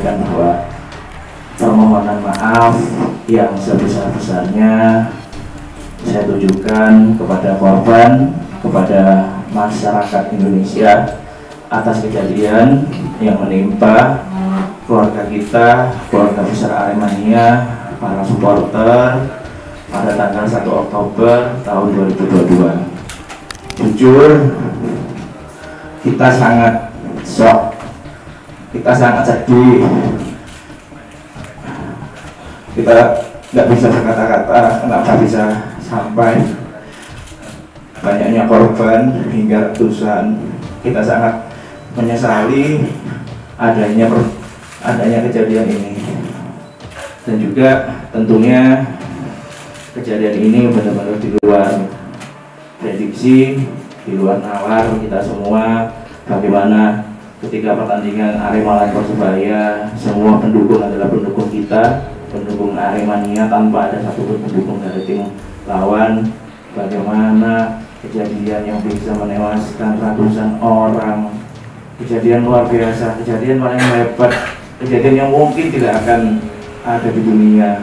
menyampaikan bahwa permohonan maaf yang sebesar-besarnya saya tujukan kepada korban, kepada masyarakat Indonesia atas kejadian yang menimpa keluarga kita, keluarga besar Aremania, para supporter pada tanggal 1 Oktober tahun 2022. Jujur, kita sangat shock, kita sangat sedih, kita nggak bisa berkata-kata kenapa bisa sampai banyaknya korban hingga ratusan. Kita sangat menyesali adanya kejadian ini, dan juga tentunya kejadian ini benar-benar di luar prediksi, di luar nalar kita semua. Bagaimana ketika pertandingan Arema lawan Persebaya, semua pendukung adalah pendukung kita, pendukung Aremania, tanpa ada satupun pendukung dari tim lawan. Bagaimana kejadian yang bisa menewaskan ratusan orang, kejadian luar biasa, kejadian paling hebat, kejadian yang mungkin tidak akan ada di dunia,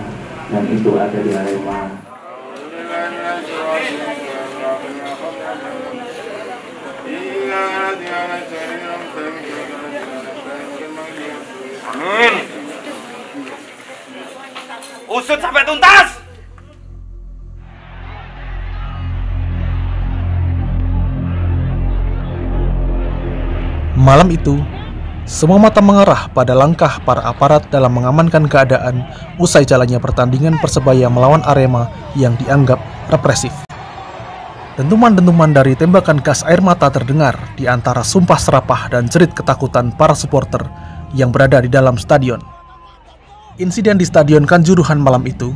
dan itu ada di Arema. Amin. Usut sampai tuntas. Malam itu, semua mata mengarah pada langkah para aparat dalam mengamankan keadaan usai jalannya pertandingan Persebaya melawan Arema yang dianggap represif. Dentuman-dentuman dari tembakan gas air mata terdengar di antara sumpah serapah dan jerit ketakutan para supporter yang berada di dalam stadion. Insiden di Stadion Kanjuruhan malam itu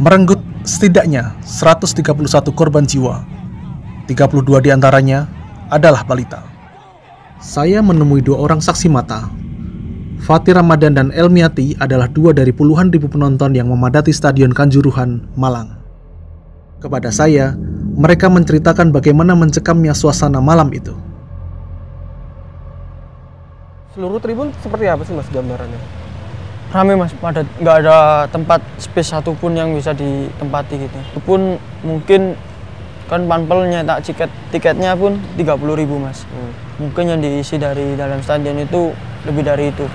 merenggut setidaknya 131 korban jiwa. 32 diantaranya adalah balita. Saya menemui 2 orang saksi mata. Fatir Ramadan dan Elmiati adalah 2 dari puluhan ribu penonton yang memadati Stadion Kanjuruhan, Malang. Kepada saya, mereka menceritakan bagaimana mencekamnya suasana malam itu. Seluruh tribun seperti apa sih mas gambarannya? Rame mas, padat, nggak ada tempat space satupun yang bisa ditempati gitu. Itu pun mungkin kan Panpel nyetak tiketnya pun 30.000 mas. Mungkin yang diisi dari dalam stadion itu lebih dari itu.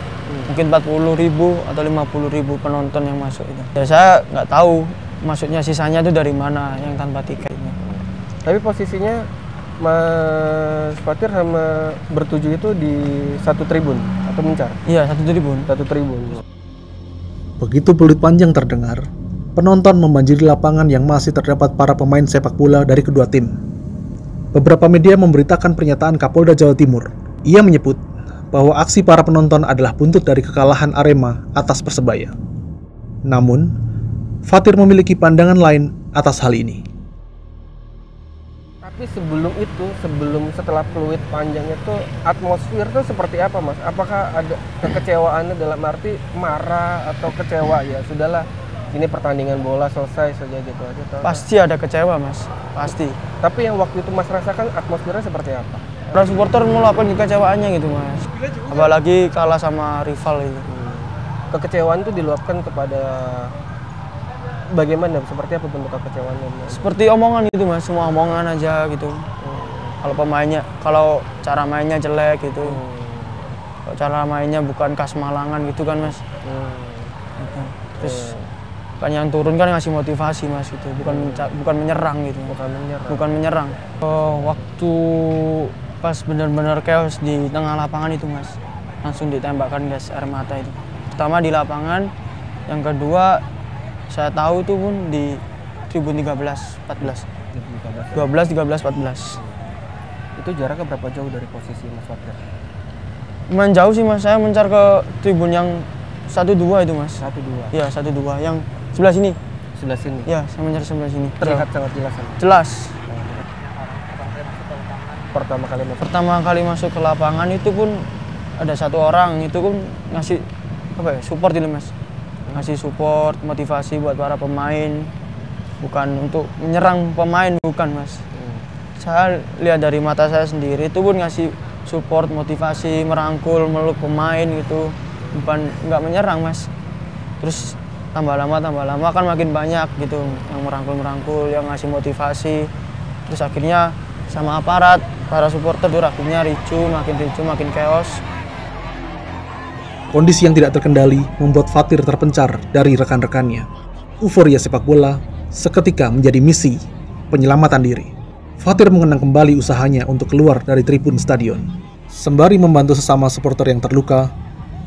Mungkin 40.000 atau 50.000 penonton yang masuk itu. Ya saya nggak tahu maksudnya sisanya itu dari mana yang tanpa tiketnya. Tapi posisinya Mas Fatir sama bertujuh itu di satu tribun atau mencar? Iya, satu tribun. Satu tribun. Begitu peluit panjang terdengar, penonton membanjiri lapangan yang masih terdapat para pemain sepak bola dari kedua tim. Beberapa media memberitakan pernyataan Kapolda Jawa Timur. Ia menyebut bahwa aksi para penonton adalah buntut dari kekalahan Arema atas Persebaya. Namun, Fatir memiliki pandangan lain atas hal ini. Tapi sebelum itu, setelah peluit panjang itu, atmosfer itu seperti apa mas? Apakah ada kekecewaannya dalam arti marah atau kecewa? Ya sudahlah, ini pertandingan bola selesai saja gitu aja. Pasti ada kecewa mas, pasti. Tapi yang waktu itu mas rasakan atmosfernya seperti apa? Para supporter meluapkan kekecewaannya gitu mas. Apalagi kalah sama rival itu. Kekecewaan itu diluapkan kepada bagaimana? Seperti apa bentuk kekecewaannya? Seperti omongan gitu mas, semua omongan aja gitu. Kalau cara mainnya jelek gitu. Kalau cara mainnya bukan khas Malangan gitu kan mas. Gitu. Terus kan yang turun kan ngasih motivasi mas gitu, bukan menyerang gitu. Bukan menyerang. Waktu pas benar-benar chaos di tengah lapangan itu mas, langsung ditembakkan gas air mata itu. Pertama di lapangan, yang kedua saya tahu itu pun di tribun 13-14. 12-13-14. Itu jaraknya berapa jauh dari posisi Mas Fatir? Lumayan jauh sih mas, saya mencar ke tribun yang 1-2 itu mas. 1-2? Iya 1-2, yang sebelah sini. Sebelah sini? Iya, saya mencar sebelah sini. Terlihat sangat jelas? Jelas. Pertama kali masuk ke lapangan itu pun ada 1 orang itu pun ngasih support ini mas. Ngasih support, motivasi buat para pemain, bukan untuk menyerang pemain, bukan mas. Saya lihat dari mata saya sendiri itu pun ngasih support, motivasi, merangkul, meluk pemain gitu. nggak menyerang mas. Terus tambah lama kan makin banyak gitu yang merangkul, yang ngasih motivasi. Terus akhirnya sama aparat, para supporter tuh akhirnya ricu, makin chaos. Kondisi yang tidak terkendali membuat Fatir terpencar dari rekan-rekannya. Euforia sepak bola seketika menjadi misi penyelamatan diri. Fatir mengenang kembali usahanya untuk keluar dari tribun stadion. Sembari membantu sesama supporter yang terluka,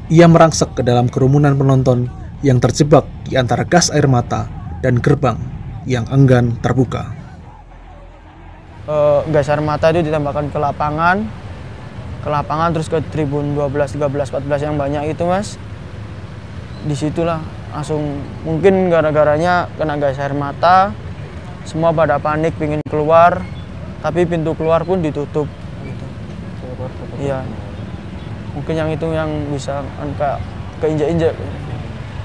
ia merangsek ke dalam kerumunan penonton yang terjebak di antara gas air mata dan gerbang yang enggan terbuka. Gas air mata itu ditembakkan ke lapangan terus ke tribun 12, 13, 14 yang banyak itu mas. Disitulah langsung mungkin gara-garanya kena gas air mata, semua pada panik pingin keluar, tapi pintu keluar pun ditutup. Gitu. Iya, mungkin yang itu yang bisa angka keinjak-injak.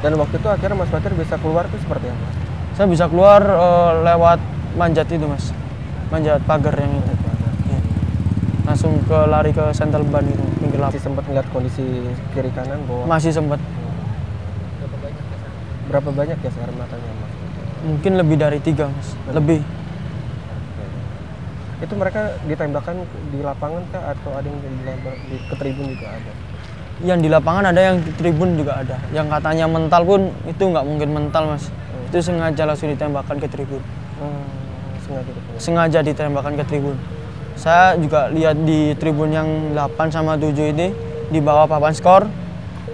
Dan waktu itu akhirnya Mas Fatir bisa keluar itu seperti apa? Saya bisa keluar lewat manjat itu mas, manjat pagar yang itu. Ya. Langsung lari ke sentel ban itu, pinggir lapangan. Masih sempat melihat kondisi kiri kanan bahwa Masih sempat. berapa banyak gas air matanya Mas? Mungkin lebih dari 3 mas, lebih. Itu mereka ditembakkan di lapangan kah atau ada yang ke tribun juga ada? Yang di lapangan ada, yang di tribun juga ada. Yang katanya mental pun itu nggak mungkin mental mas. Itu sengaja langsung ditembakkan ke tribun. Sengaja ditembakkan ke tribun. Saya juga lihat di tribun yang 8 sama 7 ini, di bawah papan skor,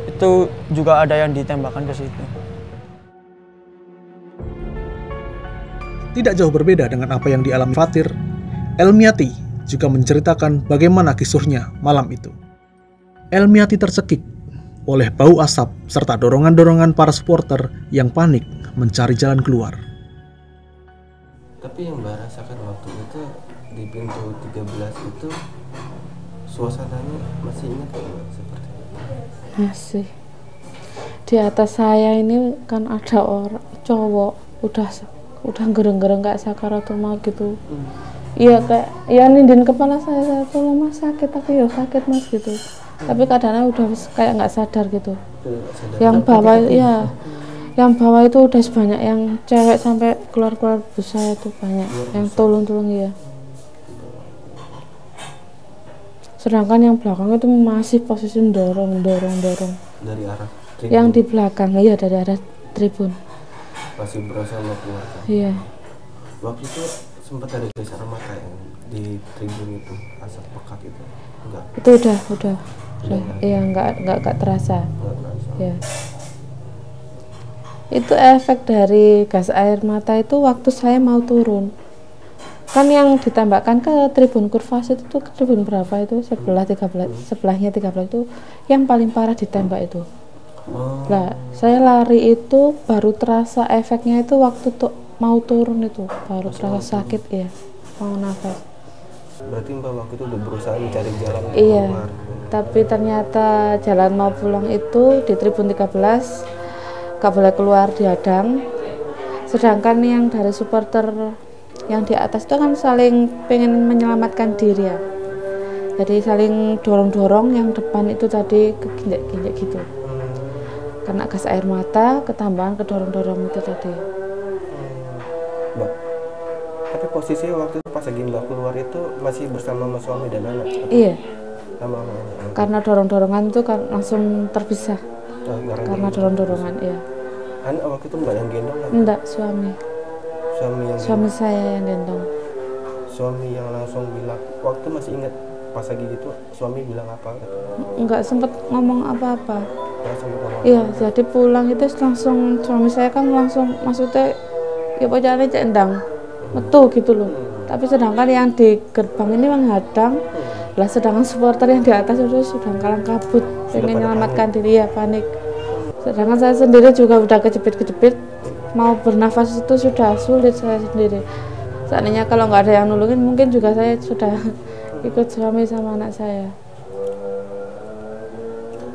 itu juga ada yang ditembakkan ke situ. Tidak jauh berbeda dengan apa yang dialami Fatir, Elmiati juga menceritakan bagaimana kisruhnya malam itu. Elmiati tercekik oleh bau asap serta dorongan-dorongan para supporter yang panik mencari jalan keluar. Tapi yang Mbak rasakan waktu itu di pintu 13 itu suasananya masih ingat nggak seperti itu? Masih. Di atas saya ini kan ada orang cowok udah gereng-gereng kayak sakaratul maut gitu. Iya kayak ya nindin kepala saya tuh mas sakit, tapi ya sakit mas gitu. Tapi keadaannya udah kayak nggak sadar gitu. Yang bawah ya, yang bawah itu udah sebanyak yang cewek sampai keluar busa itu banyak, yang tulung-tulung ya. Sedangkan yang belakang itu masih posisi dorong. Dari arah tribun. Yang di belakang ya dari arah tribun. Masih berusaha mau keluar kan? Iya. Waktu itu sempat ada gas air mata yang di tribun itu, asap pekat itu enggak? Itu udah. Iya nggak terasa. Ya. Itu efek dari gas air mata itu waktu saya mau turun. Kan yang ditembakkan ke tribun Kurvas itu tuh ke tribun berapa itu? Sebelahnya 13 itu yang paling parah ditembak itu. Nah, saya lari itu baru terasa efeknya itu waktu mau turun itu, baru terasa sakit ya, mau nafas. Berarti Mbak waktu itu udah berusaha mencari jalan iya, keluar. Tapi ternyata jalan mau pulang itu di tribun 13 gak boleh keluar, dihadang. Sedangkan yang dari supporter yang di atas itu kan saling pengen menyelamatkan diri ya. Jadi saling dorong-dorong, yang depan itu tadi keginjak-ginjak gitu. Kena gas air mata, ketambahan kedorong-dorong itu tadi. Mbak, tapi posisinya waktu itu pas lagi Mbak keluar itu masih bersama sama suami dan anak? Iya. Sama karena dorong-dorongan itu kan langsung terpisah. Karena dorong-dorongan, iya. Anak waktu itu Mbak yang gendong kan? Enggak, suami. Suami saya yang gendong. Suami yang langsung bilang, waktu masih ingat pas lagi gitu, suami bilang apa? Enggak sempat ngomong apa-apa. Iya, jadi pulang itu langsung suami saya kan langsung maksudnya ya pokoknya cendang metu gitu loh. Tapi sedangkan yang di gerbang ini menghadang, lah sedangkan supporter yang di atas itu sudah kalang kabut, pengen menyelamatkan diri ya, panik. Sedangkan saya sendiri juga udah kejepit-kejepit, mau bernafas itu sudah sulit saya sendiri. Seandainya kalau nggak ada yang nolongin, mungkin juga saya sudah ikut suami sama anak saya.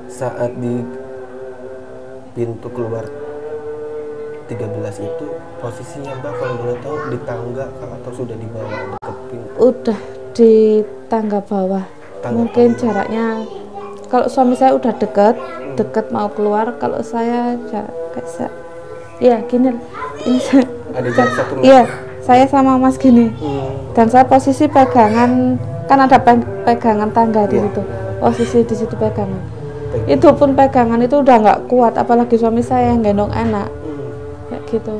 Saat di pintu keluar 13 itu posisinya Mbak kalau boleh tahu di tangga atau sudah di bawah dekat pintu? Udah di tangga bawah. Mungkin jaraknya kalau suami saya udah deket mau keluar, kalau saya ya gini ini Ada jarak 1 meter. iya, saya sama Mas gini. Dan saya posisi pegangan, kan ada pegangan tangga di situ. Posisi di situ pegangan. Itu pun pegangan itu udah nggak kuat, apalagi suami saya yang gendong anak. Kayak gitu.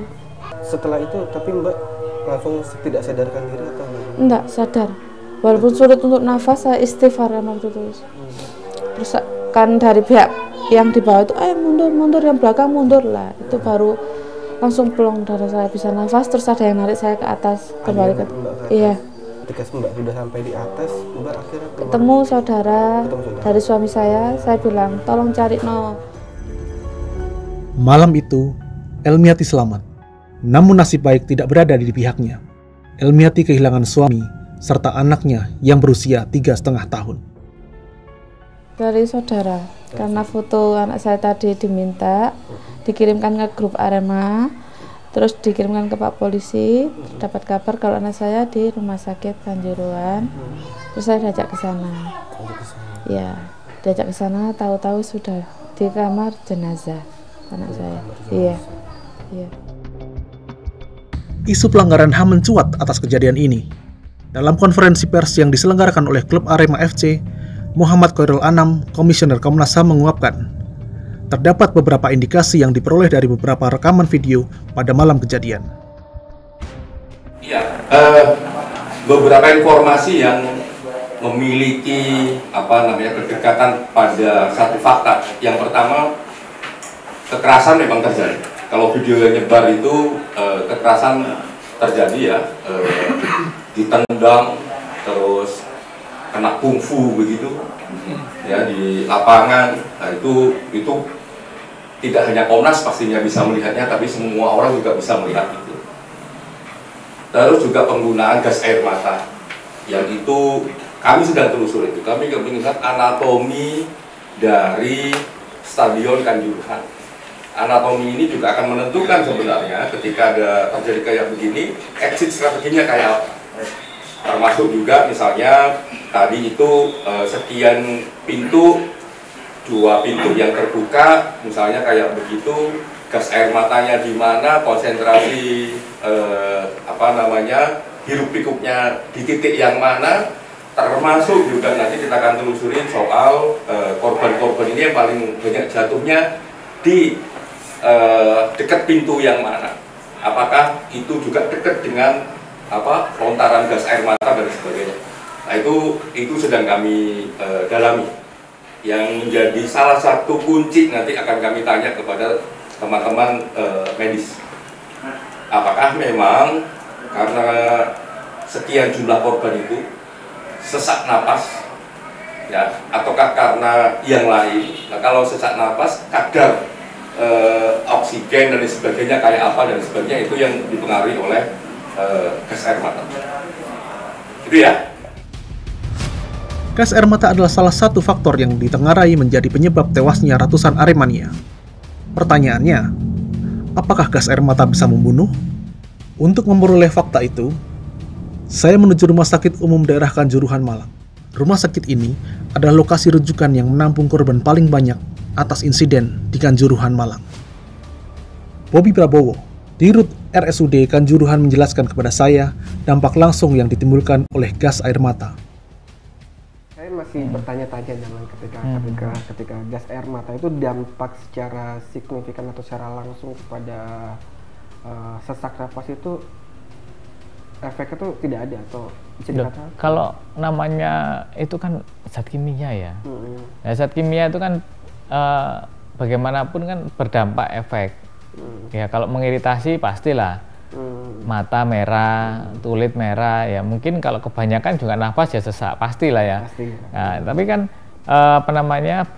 Setelah itu tapi Mbak langsung tidak sadarkan diri atau gimana? Enggak sadar. Walaupun sulit untuk nafas, saya istighfar waktu terus. Terus kan dari pihak yang di bawah itu, ayo mundur, yang belakang mundur lah. Itu baru langsung plong darah saya bisa nafas. Terus ada yang narik saya ke atas, kembali ke atas. Iya. Ketika Mbak sudah sampai di atas, Mbak akhirnya Ketemu saudara dari suami saya bilang, tolong cari no. Malam itu, Elmiati selamat. Namun nasib baik tidak berada di pihaknya. Elmiati kehilangan suami serta anaknya yang berusia 3,5 tahun. Dari saudara, karena foto anak saya tadi diminta, dikirimkan ke grup Arema, terus dikirimkan ke Pak Polisi, dapat kabar kalau anak saya di rumah sakit Kanjuruhan, terus saya diajak ke sana. Ya, diajak ke sana, tahu-tahu sudah di kamar jenazah anak saya. Iya. Isu pelanggaran HAM mencuat atas kejadian ini. Dalam konferensi pers yang diselenggarakan oleh klub Arema FC, Muhammad Khairul Anam, Komisioner Komnas HAM menguapkan, terdapat beberapa indikasi yang diperoleh dari beberapa rekaman video pada malam kejadian. Ya, beberapa informasi yang memiliki kedekatan pada satu fakta. Yang pertama, kekerasan memang terjadi. Kalau video yang nyebar itu kekerasan terjadi ya, ditendang, terus kena kungfu begitu, ya di lapangan. Nah, itu tidak hanya Komnas pastinya bisa melihatnya, tapi semua orang juga bisa melihat itu. Terus juga penggunaan gas air mata, yang itu kami sedang telusuri itu. Kami melihat anatomi dari Stadion Kanjuruhan. Anatomi ini juga akan menentukan sebenarnya ketika ada terjadi kayak begini, exit strateginya kayak apa. Termasuk juga misalnya tadi itu sekian pintu, 2 pintu yang terbuka, misalnya kayak begitu, gas air matanya di mana, konsentrasi hiruk pikuknya di titik yang mana, termasuk juga nanti kita akan telusurin soal korban-korban ini yang paling banyak jatuhnya di dekat pintu yang mana, apakah itu juga dekat dengan lontaran gas air mata dan sebagainya. Nah itu sedang kami dalami, yang menjadi salah satu kunci nanti akan kami tanya kepada teman-teman medis, apakah memang karena sekian jumlah korban itu sesak napas ya, ataukah karena yang lain. Nah, kalau sesak napas, kadar oksigen dan sebagainya kayak apa dan sebagainya, itu yang dipengaruhi oleh gas air mata. Itu ya. Gas air mata adalah salah satu faktor yang ditengarai menjadi penyebab tewasnya ratusan Aremania. Pertanyaannya, apakah gas air mata bisa membunuh? Untuk memperoleh fakta itu, saya menuju Rumah Sakit Umum Daerah Kanjuruhan Malang. Rumah sakit ini adalah lokasi rujukan yang menampung korban paling banyak atas insiden di Kanjuruhan Malang. Bobby Prabowo, Dirut RSUD Kanjuruhan, menjelaskan kepada saya dampak langsung yang ditimbulkan oleh gas air mata. Saya masih bertanya-tanya dengan ketika gas air mata itu dampak secara signifikan atau secara langsung kepada sesak napas itu, efeknya itu tidak ada atau bisa dikatakan? Kalau namanya itu kan zat kimia ya. Nah, zat kimia itu kan bagaimanapun kan berdampak efek. Ya kalau mengiritasi pastilah mata merah, kulit merah ya, mungkin kalau kebanyakan juga nafas ya sesak, pastilah ya. Pasti. Nah, tapi kan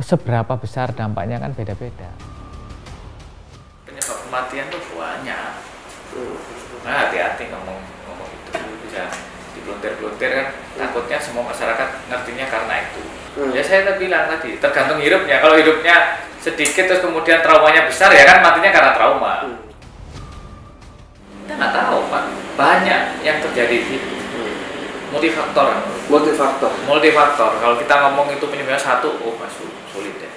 seberapa besar dampaknya kan beda-beda. Penyebab kematian tuh banyak. Nah, hati-hati ngomong itu, bisa diblontir-blontir kan, takutnya semua masyarakat ngertinya karena itu. Ya saya bilang tadi, tergantung hidupnya. Kalau hidupnya sedikit terus kemudian traumanya besar ya kan matinya karena trauma. Kita nggak tahu Pak, banyak yang terjadi gitu. multifaktor. Kalau kita ngomong itu penyebabnya satu, masuk sulit ya.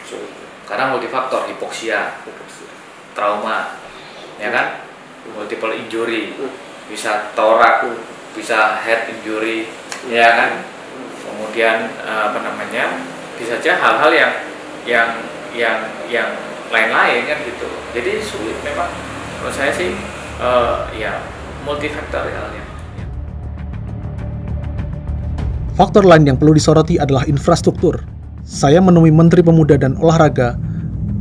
Karena multifaktor, hipoksia, trauma, ya kan, multiple injury, bisa torak, bisa head injury, ya kan. Kemudian bisa saja hal-hal yang lain-lain kan gitu. Jadi sulit memang menurut saya sih ya multifaktorialnya. Faktor lain yang perlu disoroti adalah infrastruktur. Saya menemui Menteri Pemuda dan Olahraga,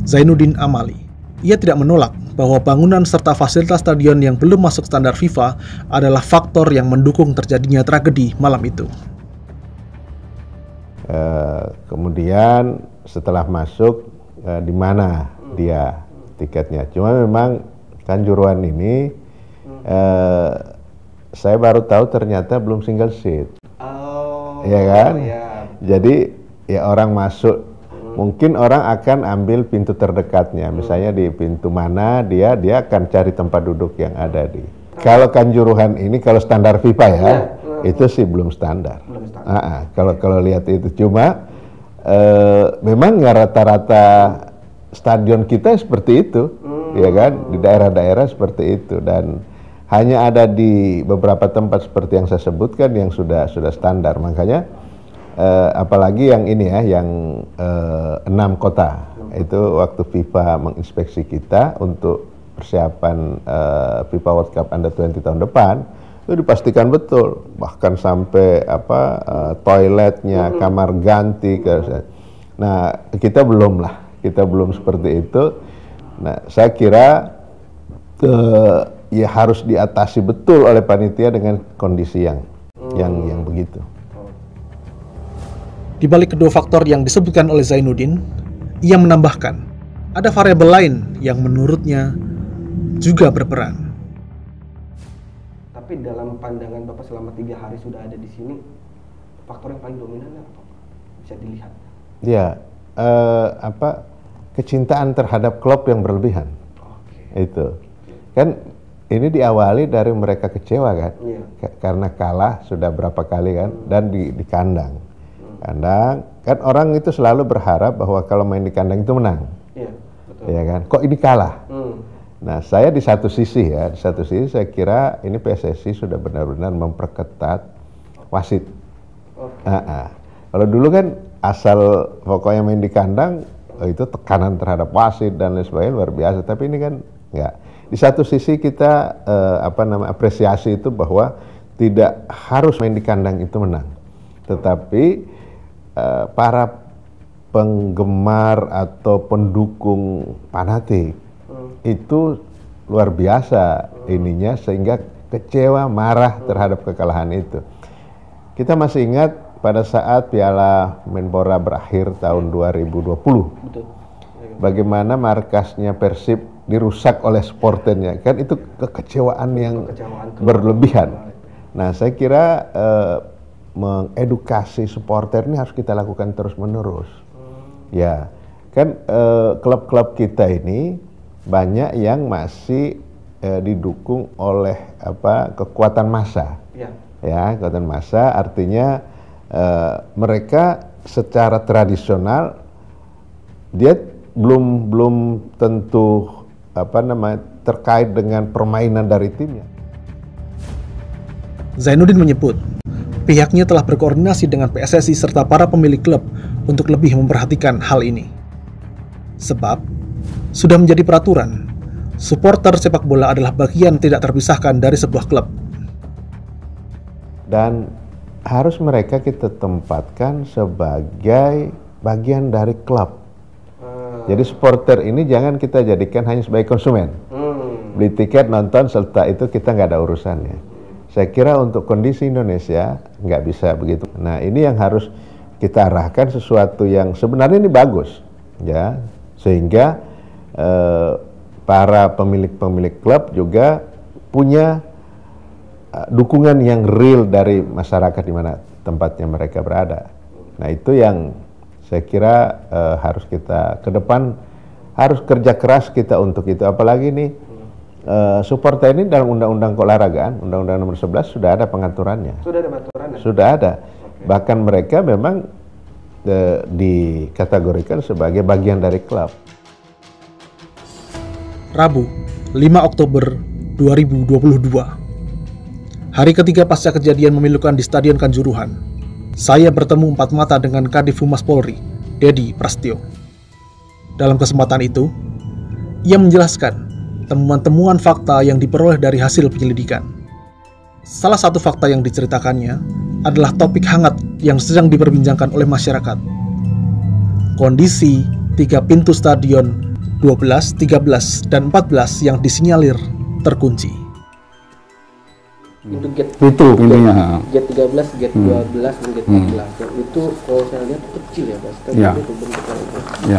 Zainuddin Amali. Ia tidak menolak bahwa bangunan serta fasilitas stadion yang belum masuk standar FIFA adalah faktor yang mendukung terjadinya tragedi malam itu. Kemudian setelah masuk, di mana dia tiketnya. Cuma memang Kanjuruhan ini, saya baru tahu ternyata belum single seat. Ya kan? Jadi ya orang masuk, mungkin orang akan ambil pintu terdekatnya, misalnya di pintu mana dia akan cari tempat duduk yang ada di. Kalau Kanjuruhan ini kalau standar FIFA ya, itu sih belum standar. Kalau lihat itu cuma memang nggak rata-rata stadion kita seperti itu, ya kan? Di daerah-daerah seperti itu dan hanya ada di beberapa tempat seperti yang saya sebutkan yang sudah standar. Makanya apalagi yang ini ya, yang 6 kota itu waktu FIFA menginspeksi kita untuk persiapan FIFA World Cup Under-20 tahun depan, itu dipastikan betul, bahkan sampai toiletnya, kamar ganti. Nah kita belum seperti itu. Nah saya kira ya harus diatasi betul oleh panitia dengan kondisi yang begitu. Di balik kedua faktor yang disebutkan oleh Zainuddin, ia menambahkan ada variabel lain yang menurutnya juga berperan. Tapi dalam pandangan Bapak selama 3 hari sudah ada di sini, faktor yang paling dominan apa? Bisa dilihat. Ya, kecintaan terhadap klub yang berlebihan. Itu kan ini diawali dari mereka kecewa kan, karena kalah sudah berapa kali kan, dan di kandang. Kandang kan orang itu selalu berharap bahwa kalau main di kandang itu menang. Iya, betul. Ya kan? Kok ini kalah? Nah, saya di satu sisi saya kira ini PSSI sudah benar-benar memperketat wasit. Kalau dulu kan asal pokoknya main di kandang itu tekanan terhadap wasit dan lain sebagainya luar biasa, tapi ini kan enggak. Di satu sisi kita apresiasi itu bahwa tidak harus main di kandang itu menang, tetapi para penggemar atau pendukung fanatik itu luar biasa ininya sehingga kecewa, marah terhadap kekalahan itu. Kita masih ingat pada saat Piala Menpora berakhir tahun 2020, bagaimana markasnya Persib dirusak oleh supporternya, kan itu kekecewaan yang berlebihan. Nah, saya kira mengedukasi supporter ini harus kita lakukan terus-menerus. Ya, kan klub-klub kita ini banyak yang masih didukung oleh kekuatan massa. Ya, kekuatan massa artinya mereka secara tradisional dia belum tentu terkait dengan permainan dari timnya. Zainuddin menyebut pihaknya telah berkoordinasi dengan PSSI serta para pemilik klub untuk lebih memperhatikan hal ini. Sebab sudah menjadi peraturan, supporter sepak bola adalah bagian tidak terpisahkan dari sebuah klub. Dan harus mereka kita tempatkan sebagai bagian dari klub. Jadi supporter ini jangan kita jadikan hanya sebagai konsumen. Beli tiket, nonton, serta itu kita nggak ada urusannya. Saya kira untuk kondisi Indonesia nggak bisa begitu. Nah, ini yang harus kita arahkan sesuatu yang sebenarnya ini bagus, ya, sehingga para pemilik klub juga punya dukungan yang real dari masyarakat di mana tempatnya mereka berada. Nah, itu yang saya kira harus kita ke depan harus kerja keras kita untuk itu. Apalagi nih supporter ini dalam undang-undang keolahragaan, undang-undang nomor 11 sudah ada pengaturannya. Sudah ada pengaturan. Sudah ada. Bahkan mereka memang dikategorikan sebagai bagian dari klub. Rabu, 5 Oktober 2022. Hari ketiga pasca kejadian memilukan di Stadion Kanjuruhan, saya bertemu empat mata dengan Kadif Humas Polri, Dedi Prasetyo. Dalam kesempatan itu, ia menjelaskan temuan-temuan fakta yang diperoleh dari hasil penyelidikan. Salah satu fakta yang diceritakannya adalah topik hangat yang sedang diperbincangkan oleh masyarakat. Kondisi 3 pintu stadion 12, 13, dan 14 yang disinyalir terkunci. Pintu gate pintunya. Gate 13, gate 12, dan gate 14. Dan itu kalau saya lihat kecil ya, Mas. Itu bentuknya itu.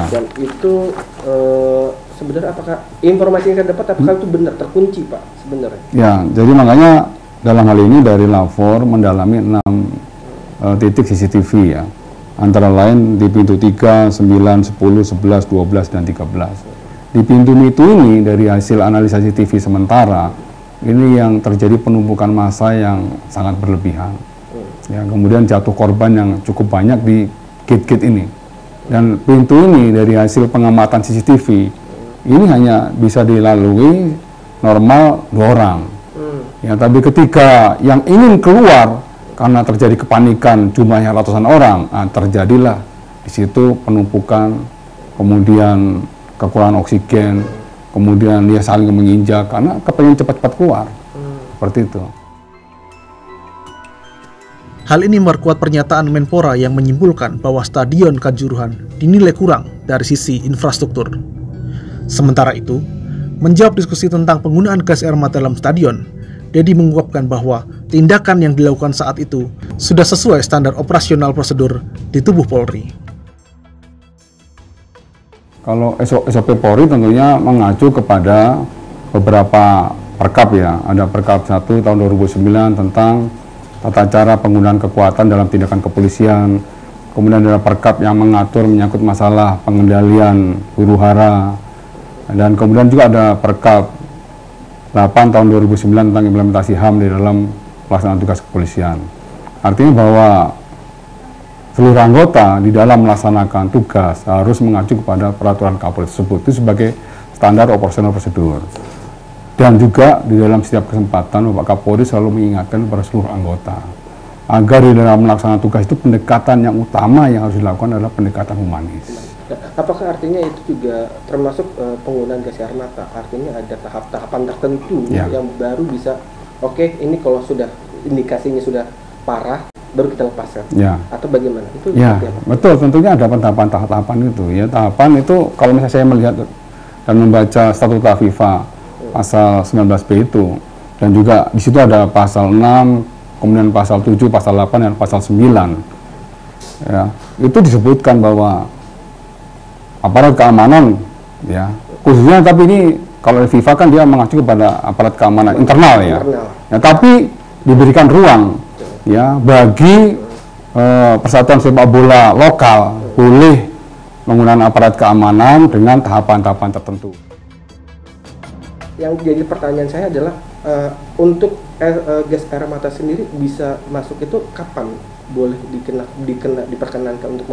Dan itu sebenarnya apakah informasi yang saya dapat apakah itu benar terkunci, Pak, sebenarnya? Ya, jadi makanya dalam hal ini dari Lapor mendalami 6 titik CCTV ya. Antara lain di pintu 3, 9, 10, 11, 12, dan 13. Di pintu itu ini dari hasil analisa CCTV sementara, ini yang terjadi penumpukan massa yang sangat berlebihan. Ya, kemudian jatuh korban yang cukup banyak di gate-gate ini. Dan pintu ini dari hasil pengamatan CCTV, ini hanya bisa dilalui normal 2 orang. Ya, tapi ketika yang ingin keluar karena terjadi kepanikan jumlahnya ratusan orang, terjadilah di situ penumpukan, kemudian kekurangan oksigen, kemudian dia saling menginjak karena kepengen cepat-cepat keluar. Seperti itu. Hal ini memperkuat pernyataan Menpora yang menyimpulkan bahwa Stadion Kanjuruhan dinilai kurang dari sisi infrastruktur. Sementara itu, menjawab diskusi tentang penggunaan gas air mata dalam stadion, Dedi mengungkapkan bahwa tindakan yang dilakukan saat itu sudah sesuai standar operasional prosedur di tubuh Polri. Kalau SOP Polri tentunya mengacu kepada beberapa perkap ya. Ada perkap 1 tahun 2009 tentang tata cara penggunaan kekuatan dalam tindakan kepolisian. Kemudian ada perkap yang mengatur menyangkut masalah pengendalian huru-hara. Dan kemudian juga ada perkap 8 tahun 2009 tentang implementasi HAM di dalam pelaksanaan tugas kepolisian. Artinya bahwa seluruh anggota di dalam melaksanakan tugas harus mengacu kepada peraturan Kapolri tersebut itu sebagai standar operasional prosedur. Dan juga di dalam setiap kesempatan Bapak Kapolri selalu mengingatkan kepada seluruh anggota agar di dalam melaksanakan tugas itu pendekatan yang utama yang harus dilakukan adalah pendekatan humanis. Apakah artinya itu juga termasuk penggunaan gas air mata? Artinya ada tahap-tahapan tertentu yang baru bisa, ini kalau sudah indikasinya sudah parah, baru kita lepaskan. Atau bagaimana? Itu betul. Tentunya ada tahapan itu. Ya, tahapan itu kalau misalnya saya melihat dan membaca statuta FIFA pasal 19B itu, dan juga di situ ada pasal 6, kemudian pasal 7, pasal 8, dan pasal 9. Ya, itu disebutkan bahwa aparat keamanan, ya khususnya, tapi ini kalau FIFA kan dia mengacu kepada aparat keamanan internal ya. Tapi diberikan ruang ya bagi persatuan sepak bola lokal boleh menggunakan aparat keamanan dengan tahapan-tahapan tertentu. Yang jadi pertanyaan saya adalah untuk gas air mata sendiri bisa masuk itu kapan boleh diperkenankan untuk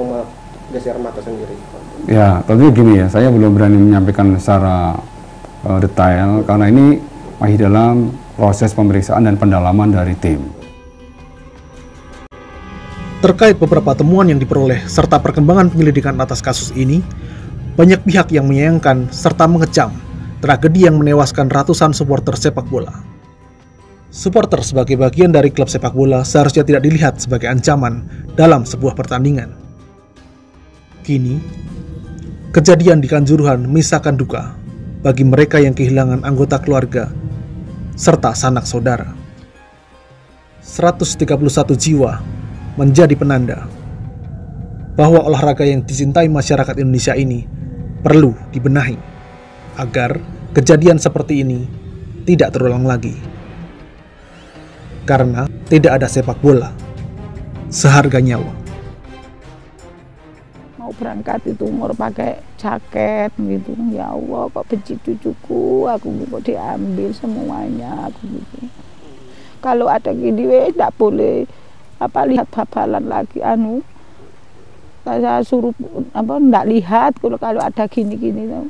gas air mata sendiri? Ya, tentunya gini ya, saya belum berani menyampaikan secara detail karena ini masih dalam proses pemeriksaan dan pendalaman dari tim. Terkait beberapa temuan yang diperoleh serta perkembangan penyelidikan atas kasus ini, banyak pihak yang menyayangkan serta mengecam tragedi yang menewaskan ratusan supporter sepak bola. Supporter sebagai bagian dari klub sepak bola seharusnya tidak dilihat sebagai ancaman dalam sebuah pertandingan. Kini, kejadian di Kanjuruhan menyisakan duka bagi mereka yang kehilangan anggota keluarga serta sanak saudara. 131 jiwa menjadi penanda bahwa olahraga yang dicintai masyarakat Indonesia ini perlu dibenahi agar kejadian seperti ini tidak terulang lagi. Karena tidak ada sepak bola seharga nyawa. Mau berangkat itu umur pakai jaket gitu, ya Allah kok benci cucuku, aku kok diambil semuanya, aku gitu. Kalau ada gini tidak boleh apa lihat hafalan lagi saya suruh apa ndak lihat kalau ada gini-gini tuh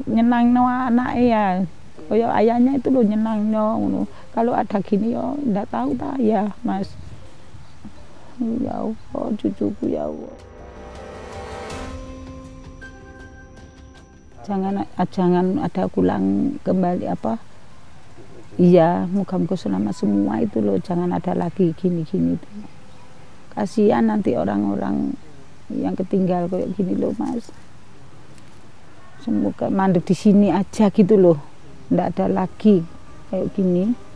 nyenang no anak ya ayahnya itu loh nyenang no kalau ada gini yo ndak tahu ya Mas. Ya Allah, cucuku ya Allah. Jangan ada ulang kembali apa? Iya, muka-muka selamat semua itu loh, jangan ada lagi gini-gini tuh. Kasihan nanti orang-orang yang ketinggal kayak gini loh Mas. Semoga mandek di sini aja gitu loh, ndak ada lagi kayak gini.